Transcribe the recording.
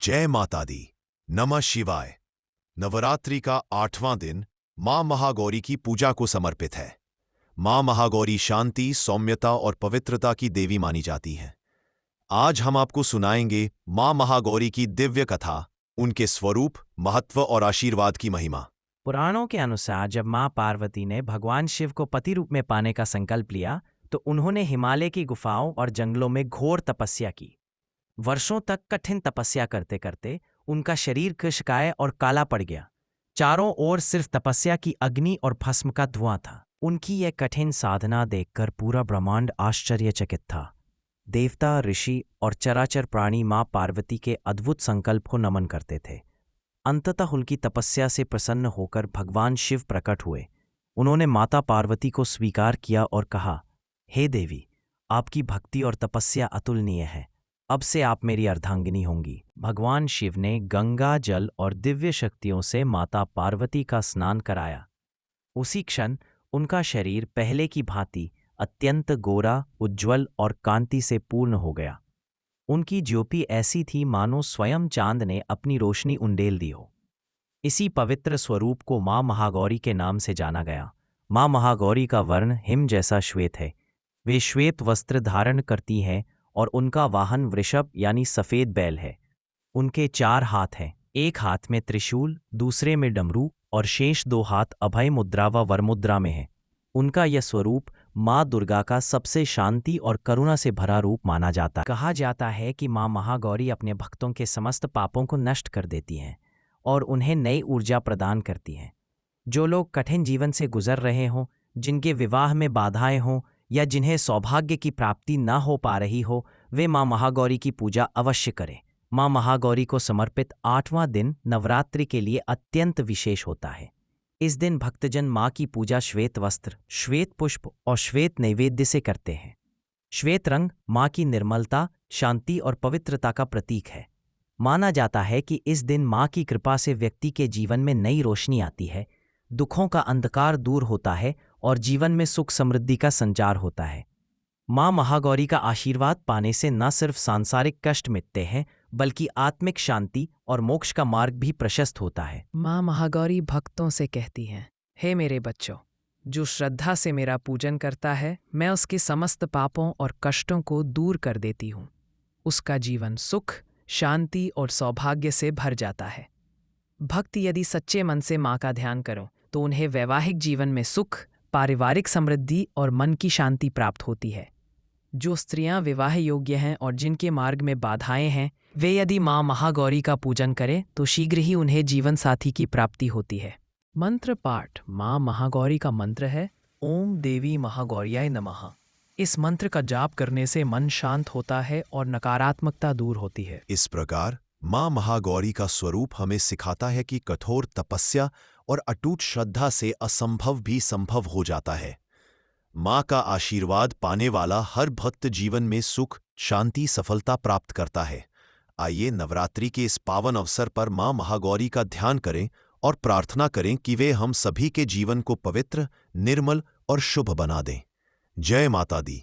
जय माता दी। नमः शिवाय। नवरात्रि का 8वां दिन मां महागौरी की पूजा को समर्पित है। मां महागौरी शांति, सौम्यता और पवित्रता की देवी मानी जाती हैं। आज हम आपको सुनाएंगे मां महागौरी की दिव्य कथा, उनके स्वरूप, महत्व और आशीर्वाद की महिमा। पुराणों के अनुसार जब मां पार्वती ने भगवान शिव को पति रूप में पाने का संकल्प लिया तो उन्होंने हिमालय की गुफाओं और जंगलों में घोर तपस्या की। वर्षों तक कठिन तपस्या करते करते उनका शरीर कृशकाय और काला पड़ गया। चारों ओर सिर्फ तपस्या की अग्नि और भस्म का धुआं था। उनकी यह कठिन साधना देखकर पूरा ब्रह्मांड आश्चर्यचकित था। देवता, ऋषि और चराचर प्राणी मां पार्वती के अद्भुत संकल्प को नमन करते थे। अंततः उनकी तपस्या से प्रसन्न होकर भगवान शिव प्रकट हुए। उन्होंने माता पार्वती को स्वीकार किया और कहा, हे देवी, आपकी भक्ति और तपस्या अतुलनीय है। अब से आप मेरी अर्धांगिनी होंगी। भगवान शिव ने गंगा जल और दिव्य शक्तियों से माता पार्वती का स्नान कराया। उसी क्षण उनका शरीर पहले की भांति अत्यंत गोरा, उज्ज्वल और कांति से पूर्ण हो गया। उनकी ज्योति ऐसी थी मानो स्वयं चांद ने अपनी रोशनी उंडेल दी हो। इसी पवित्र स्वरूप को मां महागौरी के नाम से जाना गया। मां महागौरी का वर्ण हिम जैसा श्वेत है। वे श्वेत वस्त्र धारण करती हैं और उनका वाहन वृषभ यानी सफेद बैल है। उनके 4 हाथ हैं, एक हाथ में त्रिशूल, दूसरे में डमरू और शेष 2 हाथ अभय मुद्रा व वरमुद्रा में हैं। उनका यह स्वरूप मां दुर्गा का सबसे शांति और करुणा से भरा रूप माना जाता है। कहा जाता है कि मां महागौरी अपने भक्तों के समस्त पापों को नष्ट कर देती हैं और उन्हें नई ऊर्जा प्रदान करती हैं। जो लोग कठिन जीवन से गुजर रहे हों, जिनके विवाह में बाधाएं हों या जिन्हें सौभाग्य की प्राप्ति न हो पा रही हो, वे मां महागौरी की पूजा अवश्य करें। मां महागौरी को समर्पित 8वां दिन नवरात्रि के लिए अत्यंत विशेष होता है। इस दिन भक्तजन मां की पूजा श्वेत वस्त्र, श्वेत पुष्प और श्वेत नैवेद्य से करते हैं। श्वेत रंग मां की निर्मलता, शांति और पवित्रता का प्रतीक है। माना जाता है कि इस दिन मां की कृपा से व्यक्ति के जीवन में नई रोशनी आती है, दुखों का अंधकार दूर होता है और जीवन में सुख समृद्धि का संचार होता है। मां महागौरी का आशीर्वाद पाने से न सिर्फ सांसारिक कष्ट मिटते हैं बल्कि आत्मिक शांति और मोक्ष का मार्ग भी प्रशस्त होता है। मां महागौरी भक्तों से कहती हैं, हे मेरे बच्चों, जो श्रद्धा से मेरा पूजन करता है, मैं उसके समस्त पापों और कष्टों को दूर कर देती हूँ। उसका जीवन सुख, शांति और सौभाग्य से भर जाता है। भक्त यदि सच्चे मन से मां का ध्यान करो तो उन्हें वैवाहिक जीवन में सुख, पारिवारिक समृद्धि और मन की शांति प्राप्त होती है। जो स्त्रियां विवाह योग्य हैं और जिनके मार्ग में बाधाएं हैं, वे यदि मां महागौरी का पूजन करें तो शीघ्र ही उन्हें जीवन साथी की प्राप्ति होती है। मंत्र पाठ। मां महागौरी का मंत्र है ओम देवी महागौर्याय नमः। इस मंत्र का जाप करने से मन शांत होता है और नकारात्मकता दूर होती है। इस प्रकार मां महागौरी का स्वरूप हमें सिखाता है कि कठोर तपस्या और अटूट श्रद्धा से असंभव भी संभव हो जाता है। मां का आशीर्वाद पाने वाला हर भक्त जीवन में सुख, शांति, सफलता प्राप्त करता है। आइए नवरात्रि के इस पावन अवसर पर मां महागौरी का ध्यान करें और प्रार्थना करें कि वे हम सभी के जीवन को पवित्र, निर्मल और शुभ बना दें। जय माता दी।